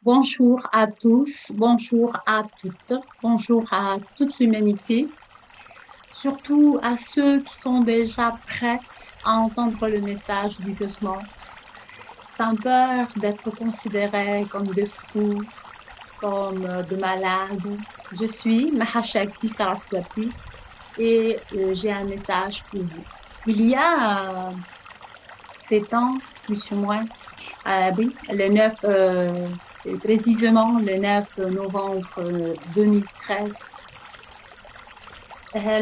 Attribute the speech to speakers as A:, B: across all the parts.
A: Bonjour à tous, bonjour à toutes, bonjour à toute l'humanité, surtout à ceux qui sont déjà prêts à entendre le message du cosmos, sans peur d'être considérés comme des fous, comme des malades. Je suis Mahashakti Saraswati et j'ai un message pour vous. Il y a 7 ans, plus ou moins, oui, précisément le 9 novembre 2013,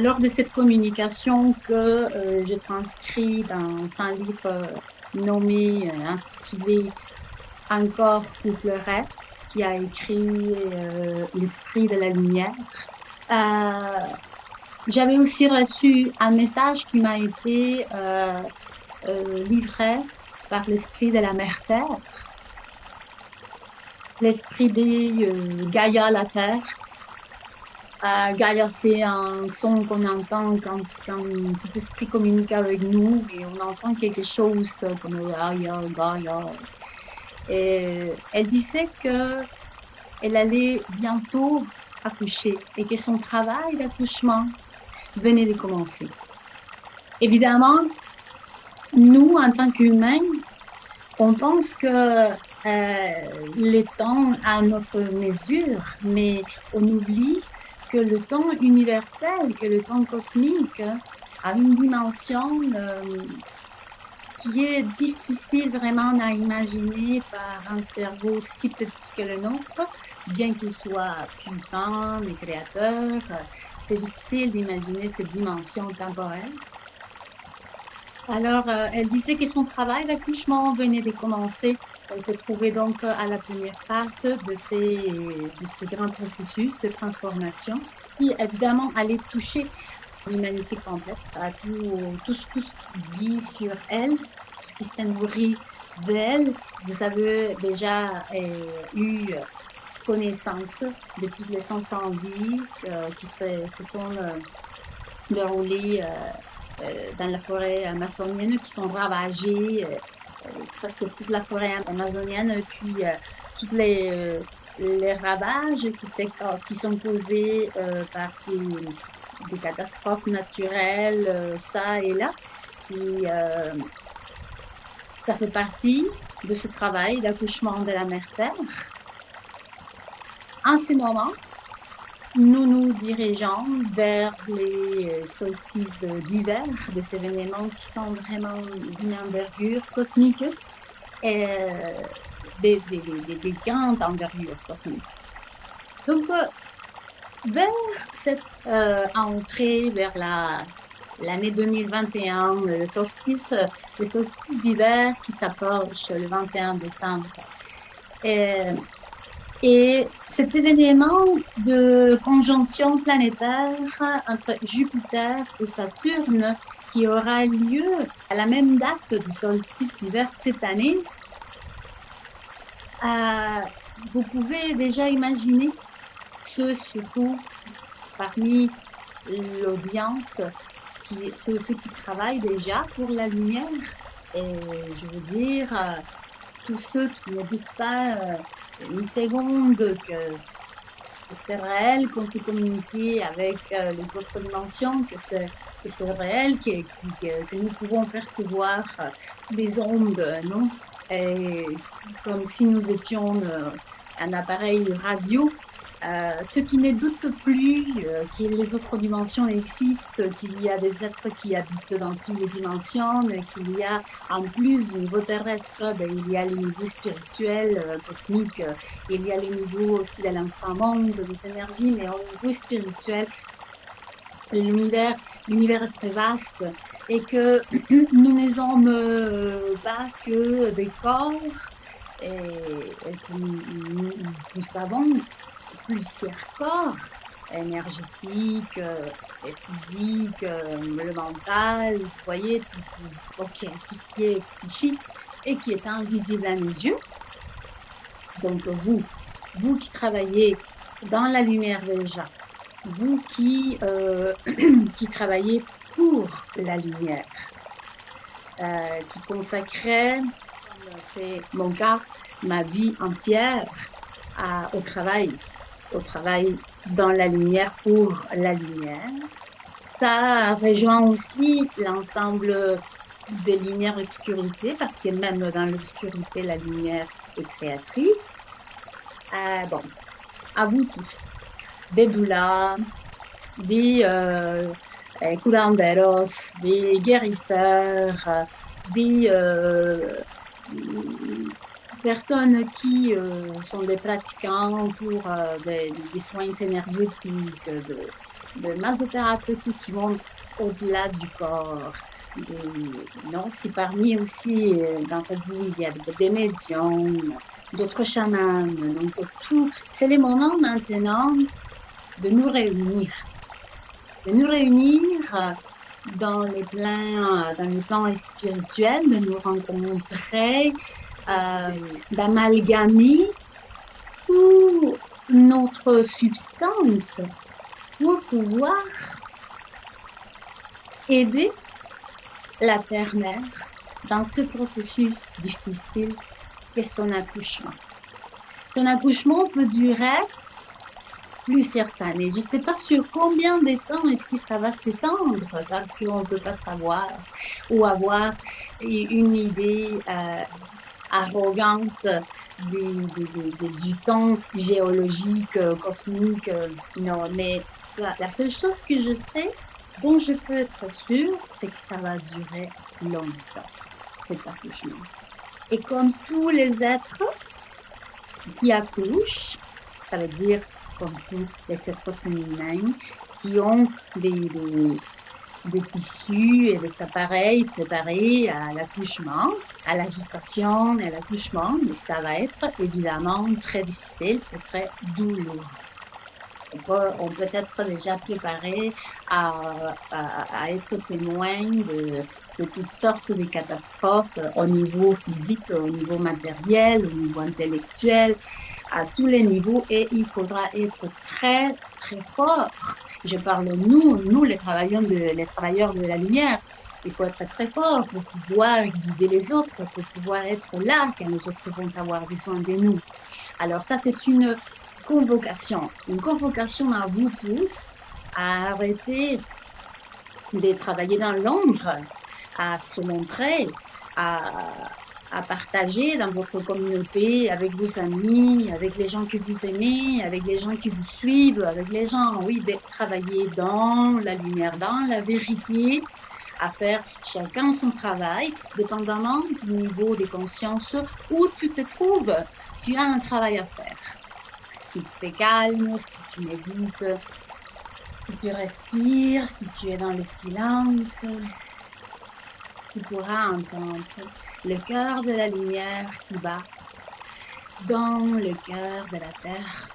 A: lors de cette communication que je transcris dans un livre intitulé Encore pour pleurer, qui a écrit L'Esprit de la Lumière. Euh, J'avais aussi reçu un message qui m'a été livré par l'Esprit de la Mère Terre, l'esprit des Gaïa, la Terre. Gaïa, c'est un son qu'on entend quand cet esprit communique avec nous et on entend quelque chose comme Gaïa, Gaïa. Et elle disait que elle allait bientôt accoucher et que son travail d'accouchement venait de commencer. Évidemment, nous, en tant qu'humains, on pense que le temps a notre mesure, mais on oublie que le temps universel, que le temps cosmique a une dimension qui est difficile vraiment à imaginer par un cerveau si petit que le nôtre, bien qu'il soit puissant et créateur. C'est difficile d'imaginer cette dimension temporelle. Alors, elle disait que son travail d'accouchement venait de commencer. Elle se trouvait donc à la première phase de ce grand processus de transformation qui, évidemment, allait toucher l'humanité complète. Ça a tout ce qui vit sur elle, tout ce qui se nourrit d'elle. Vous avez déjà eu connaissance de tous les incendies qui se sont déroulés dans la forêt amazonienne, qui sont ravagés presque toute la forêt amazonienne, puis tous les ravages qui sont causés par des catastrophes naturelles, ça et là. Et ça fait partie de ce travail d'accouchement de la mère Terre. En ce moment, nous nous dirigeons vers les solstices d'hiver, des événements qui sont vraiment d'une envergure cosmique et des grandes envergures cosmiques. Donc, vers cette entrée vers l'année 2021, le solstice d'hiver qui s'approche le 21 décembre. Et cet événement de conjonction planétaire entre Jupiter et Saturne qui aura lieu à la même date du solstice d'hiver cette année, vous pouvez déjà imaginer surtout parmi l'audience, ceux qui travaillent déjà pour la lumière, et je veux dire, tous ceux qui ne doutent pas une seconde que c'est réel, qu'on peut communiquer avec les autres dimensions, que c'est réel, que nous pouvons percevoir des ondes, non? Et comme si nous étions un appareil radio. Ceux qui ne doutent plus que les autres dimensions existent, qu'il y a des êtres qui habitent dans toutes les dimensions, qu'il y a en plus du niveau terrestre, il y a les niveaux spirituels, cosmiques, il y a les niveaux aussi de l'inframonde, des énergies, mais au niveau spirituel, l'univers est très vaste et que nous ne sommes pas que des corps et que nous savons plusieurs corps énergétiques, et physiques, le mental, vous voyez, tout ce qui est psychique et qui est invisible à nos yeux. Donc vous qui travaillez dans la lumière déjà, vous qui travaillez pour la lumière, qui consacrez, comme c'est mon cas, ma vie entière au travail dans la lumière pour la lumière. Ça rejoint aussi l'ensemble des lumières obscurité, parce que même dans l'obscurité, la lumière est créatrice. Bon, à vous tous, des doulas, des curanderos, des guérisseurs, des personnes qui sont des pratiquants pour des soins énergétiques, de masothérapeutes qui vont au-delà du corps. Non, si parmi aussi d'entre vous, il y a des médiums, d'autres chamans. Donc, tout, c'est le moment maintenant de nous réunir. De nous réunir dans les plans spirituels, de nous rencontrer, d'amalgamer toute notre substance pour pouvoir aider la Terre-Mère dans ce processus difficile qu'est son accouchement. Son accouchement peut durer plusieurs années. Je ne sais pas sur combien de temps est-ce que ça va s'étendre, parce qu'on ne peut pas savoir ou avoir une idée arrogante du temps géologique, cosmique. Non, mais la seule chose que je sais, dont je peux être sûre, c'est que ça va durer longtemps, cet accouchement. Et comme tous les êtres qui accouchent, ça veut dire comme tous les êtres féminins qui ont des tissus et des appareils préparés à l'accouchement, à la gestation et à l'accouchement, mais ça va être évidemment très difficile et très douloureux. On peut être déjà préparé à être témoin de toutes sortes de catastrophes au niveau physique, au niveau matériel, au niveau intellectuel, à tous les niveaux, et il faudra être très, très fort. Je parle nous les travailleurs de la lumière. Il faut être très fort pour pouvoir guider les autres, pour pouvoir être là quand les autres vont avoir besoin de nous. Alors ça, c'est une convocation à vous tous à arrêter de travailler dans l'ombre, à se montrer, à partager dans votre communauté, avec vos amis, avec les gens que vous aimez, avec les gens qui vous suivent, avec les gens, oui, de travailler dans la lumière, dans la vérité, à faire chacun son travail, dépendamment du niveau de conscience où tu te trouves. Tu as un travail à faire. Si tu es calme, si tu médites, si tu respires, si tu es dans le silence, tu pourras entendre le cœur de la lumière qui bat dans le cœur de la terre,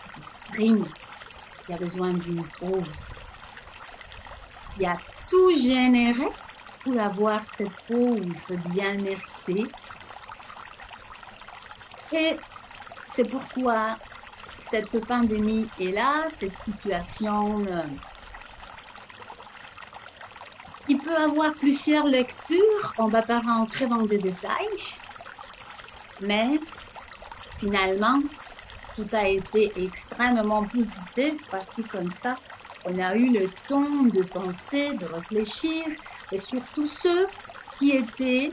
A: qui s'exprime, qui a besoin d'une pause. Il y a tout généré pour avoir cette pause bien méritée. Et c'est pourquoi cette pandémie est là, cette situation il peut avoir plusieurs lectures, on ne va pas rentrer dans des détails, mais finalement, tout a été extrêmement positif parce que comme ça, on a eu le temps de penser, de réfléchir, et surtout ceux qui étaient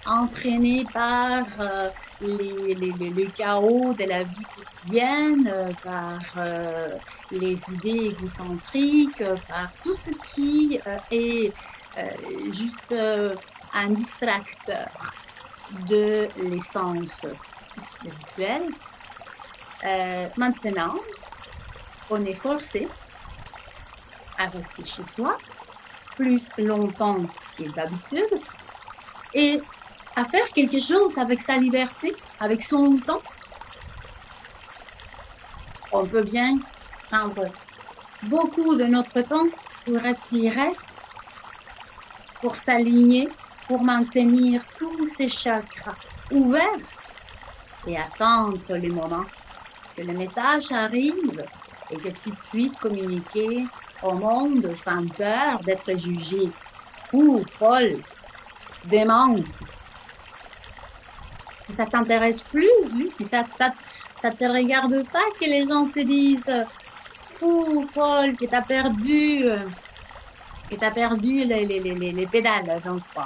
A: entraînés par le chaos de la vie quotidienne, par les idées égocentriques, par tout ce qui est juste un distracteur de l'essence spirituelle. Maintenant, on est forcé à rester chez soi plus longtemps que d'habitude et à faire quelque chose avec sa liberté, avec son temps. On peut bien prendre beaucoup de notre temps pour respirer, pour s'aligner, pour maintenir tous ces chakras ouverts et attendre le moment que le message arrive et que tu puisses communiquer au monde sans peur d'être jugé fou, folle, démente. Si ça t'intéresse plus, oui, si ça te regarde pas que les gens te disent fou, folle, que t'as perdu les pédales. Donc, bon.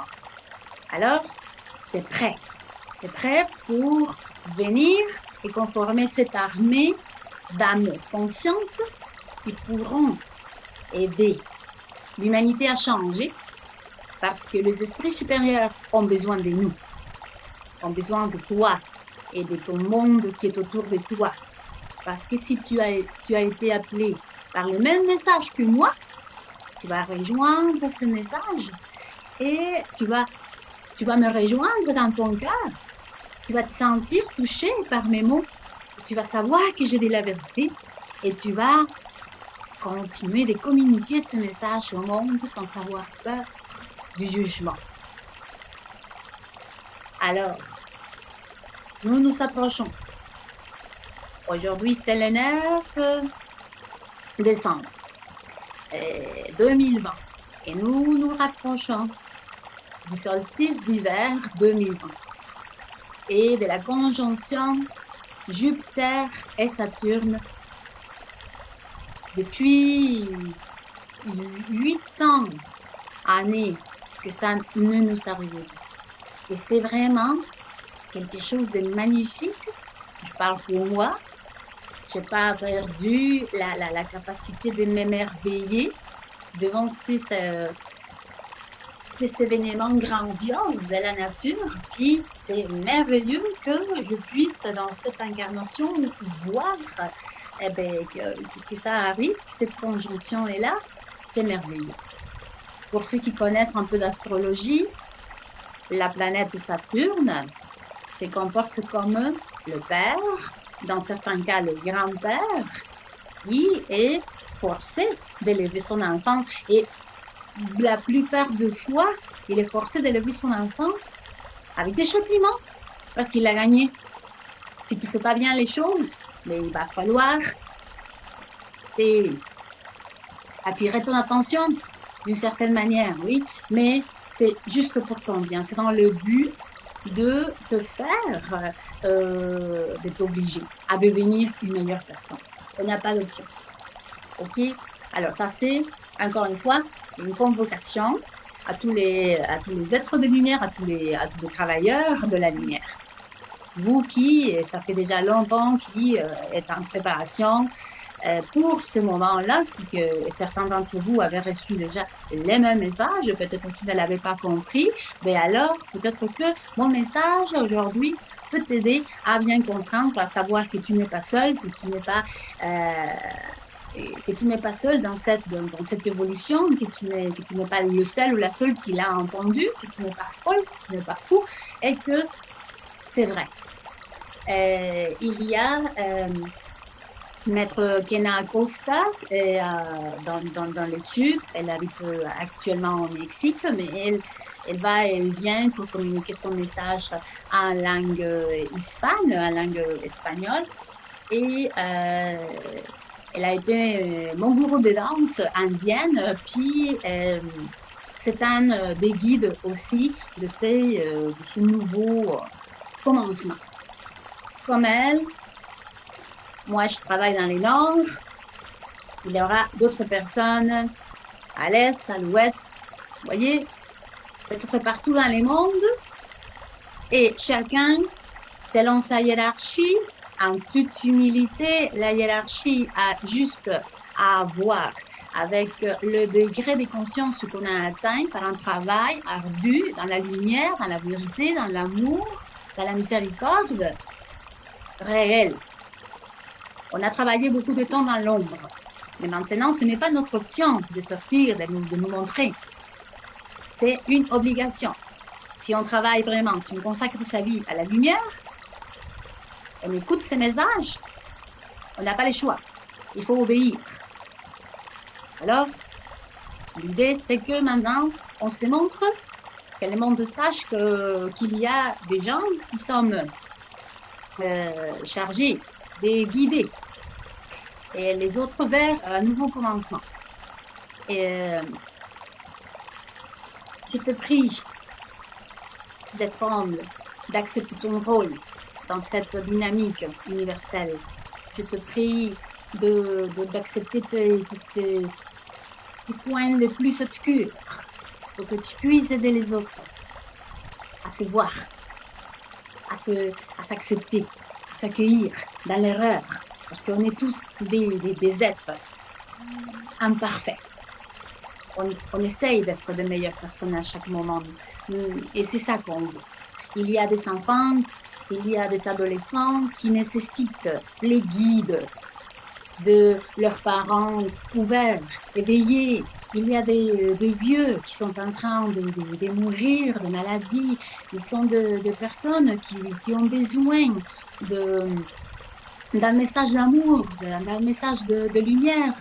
A: Alors, t'es prêt. T'es prêt pour venir et conformer cette armée d'âmes conscientes qui pourront aider l'humanité à changer parce que les esprits supérieurs ont besoin de nous, ont besoin de toi et de ton monde qui est autour de toi. Parce que si tu as été appelé par le même message que moi, tu vas rejoindre ce message et tu vas me rejoindre dans ton cœur. Tu vas te sentir touché par mes mots. Tu vas savoir que j'ai dit la vérité et tu vas continuer de communiquer ce message au monde sans avoir peur du jugement. Alors, nous nous approchons. Aujourd'hui, c'est le 9 décembre 2020 et nous nous rapprochons du solstice d'hiver 2020 et de la conjonction Jupiter et Saturne depuis 800 années que ça ne nous arrive. Et c'est vraiment quelque chose de magnifique. Je parle pour moi. Je n'ai pas perdu la capacité de m'émerveiller devant ces événements grandioses de la nature. Puis c'est merveilleux que je puisse, dans cette incarnation, voir que ça arrive, que cette conjonction est là. C'est merveilleux. Pour ceux qui connaissent un peu d'astrologie, la planète Saturne se comporte comme le père, dans certains cas le grand-père, qui est forcé d'élever son enfant. Et la plupart des fois, il est forcé d'élever son enfant avec des châtiments, parce qu'il a gagné. Si tu ne fais pas bien les choses, mais il va falloir attirer ton attention d'une certaine manière, oui, mais c'est juste pour ton bien. C'est dans le but de te faire, de t'obliger à devenir une meilleure personne. On n'a pas d'option. OK? Alors ça, c'est, encore une fois, une convocation à tous les êtres de lumière, à tous les travailleurs de la lumière. Vous qui, ça fait déjà longtemps, qui êtes en préparation pour ce moment-là, que certains d'entre vous avaient reçu déjà les mêmes messages, peut-être que tu ne l'avais pas compris, mais alors peut-être que mon message aujourd'hui peut t'aider à bien comprendre, à savoir que tu n'es pas seul, que tu n'es pas seul dans cette évolution, que tu n'es pas le seul ou la seule qui l'a entendu, que tu n'es pas folle, que tu n'es pas fou, et que c'est vrai. Il y a Maître Kena Acosta dans le sud. Elle habite actuellement au Mexique, mais elle va et elle vient pour communiquer son message en langue hispane, en langue espagnole. Et elle a été mon gourou de danse indienne, puis c'est un des guides aussi de ce nouveau commencement. Comme elle, moi je travaille dans les Nord, il y aura d'autres personnes à l'Est, à l'Ouest, vous voyez, peut-être partout dans le monde, et chacun, selon sa hiérarchie, en toute humilité, la hiérarchie a juste à avoir avec le degré de conscience qu'on a atteint par un travail ardu dans la lumière, dans la vérité, dans l'amour, dans la miséricorde réelle. On a travaillé beaucoup de temps dans l'ombre, mais maintenant ce n'est pas notre option de sortir, de nous montrer. C'est une obligation. Si on travaille vraiment, si on consacre sa vie à la lumière, on écoute ces messages, on n'a pas le choix. Il faut obéir. Alors, l'idée, c'est que maintenant, on se montre, que le monde sache qu'il y a des gens qui sont chargés de guider et les autres vers un nouveau commencement. Et je te prie d'être humble, d'accepter ton rôle dans cette dynamique universelle. Je te prie d'accepter tes coins les plus obscurs pour que tu puisses aider les autres à se voir, à s'accepter, à s'accueillir dans l'erreur. Parce qu'on est tous des êtres imparfaits. On essaye d'être de meilleures personnes à chaque moment. Et c'est ça qu'on veut. Il y a des enfants, il y a des adolescents qui nécessitent les guides de leurs parents ouverts, éveillés. Il y a des vieux qui sont en train de mourir de maladies. Ils sont de personnes qui ont besoin d'un message d'amour, d'un message de lumière,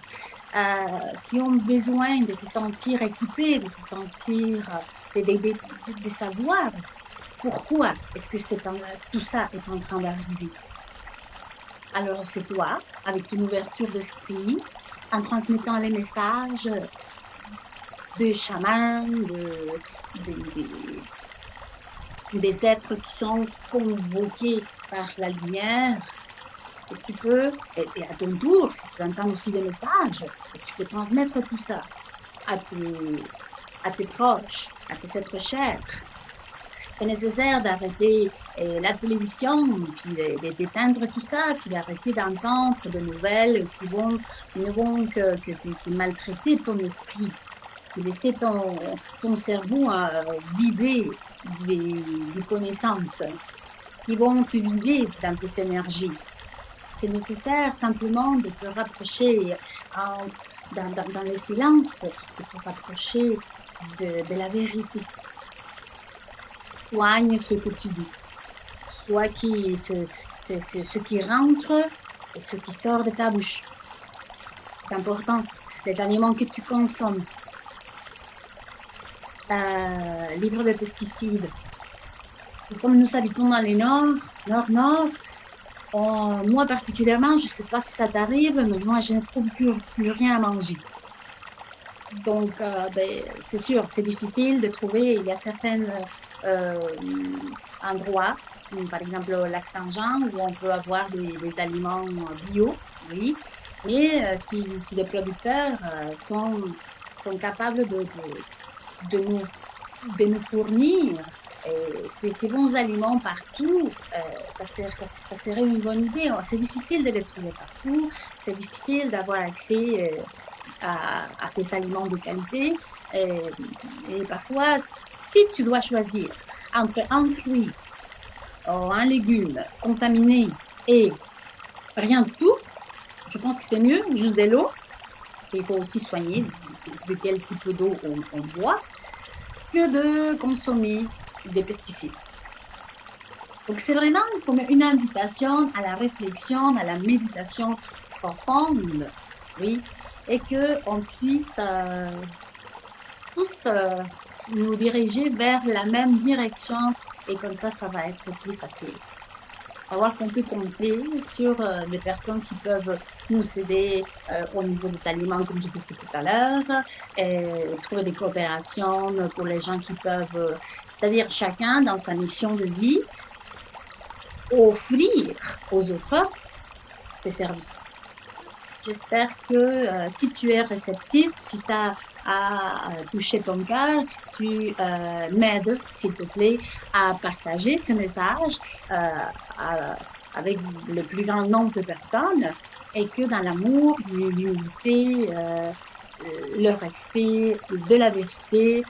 A: qui ont besoin de se sentir écoutés, de se sentir, de savoir pourquoi est-ce que tout ça est en train d'arriver. Alors c'est toi, avec une ouverture d'esprit, en transmettant les messages de chamans, des êtres qui sont convoqués par la lumière. Et tu peux, et à ton tour, si tu entends aussi des messages, tu peux transmettre tout ça à tes proches, à tes êtres chers. C'est nécessaire d'arrêter la télévision, puis d'éteindre tout ça, puis d'arrêter d'entendre des nouvelles qui ne vont que maltraiter ton esprit, de laisser ton cerveau vider des connaissances, qui vont te vider dans tes énergies. C'est nécessaire simplement de te rapprocher dans le silence, de te rapprocher de la vérité. Soigne ce que tu dis. Soit ce qui rentre et ce qui sort de ta bouche. C'est important. Les aliments que tu consommes. Libre de pesticides. Et comme nous habitons dans les nord, moi particulièrement, je ne sais pas si ça t'arrive, mais moi je ne trouve plus rien à manger. Donc, c'est sûr, c'est difficile de trouver. Il y a certains endroits, par exemple au lac Saint-Jean, où on peut avoir des aliments bio, oui. Mais si les producteurs sont capables de nous fournir ces bons aliments partout, ça serait une bonne idée. C'est difficile de les trouver partout, c'est difficile d'avoir accès à ces aliments de qualité. Et parfois, si tu dois choisir entre un fruit ou un légume contaminé et rien du tout, je pense que c'est mieux, juste de l'eau. Il faut aussi soigner de quel type d'eau on boit, que de consommer des pesticides. Donc c'est vraiment comme une invitation à la réflexion, à la méditation profonde, oui, et qu'on puisse tous nous diriger vers la même direction, et comme ça va être plus facile. Savoir qu'on peut compter sur des personnes qui peuvent nous aider au niveau des aliments, comme je disais tout à l'heure, et trouver des coopérations pour les gens qui peuvent, c'est-à-dire chacun dans sa mission de vie, offrir aux autres ses services. J'espère que si tu es réceptif, si ça a touché ton cœur, tu m'aides, s'il te plaît, à partager ce message avec le plus grand nombre de personnes, et que dans l'amour, l'humilité, le respect de la vérité,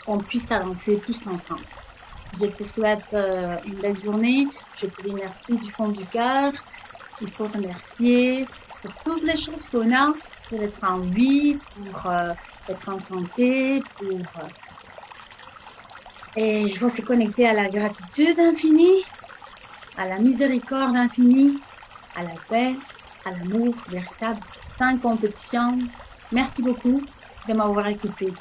A: on puisse avancer tous ensemble. Je te souhaite une belle journée. Je te remercie du fond du cœur. Il faut remercier pour toutes les choses qu'on a, pour être en vie, pour être en santé, et il faut se connecter à la gratitude infinie, à la miséricorde infinie, à la paix, à l'amour véritable, sans compétition. Merci beaucoup de m'avoir écouté.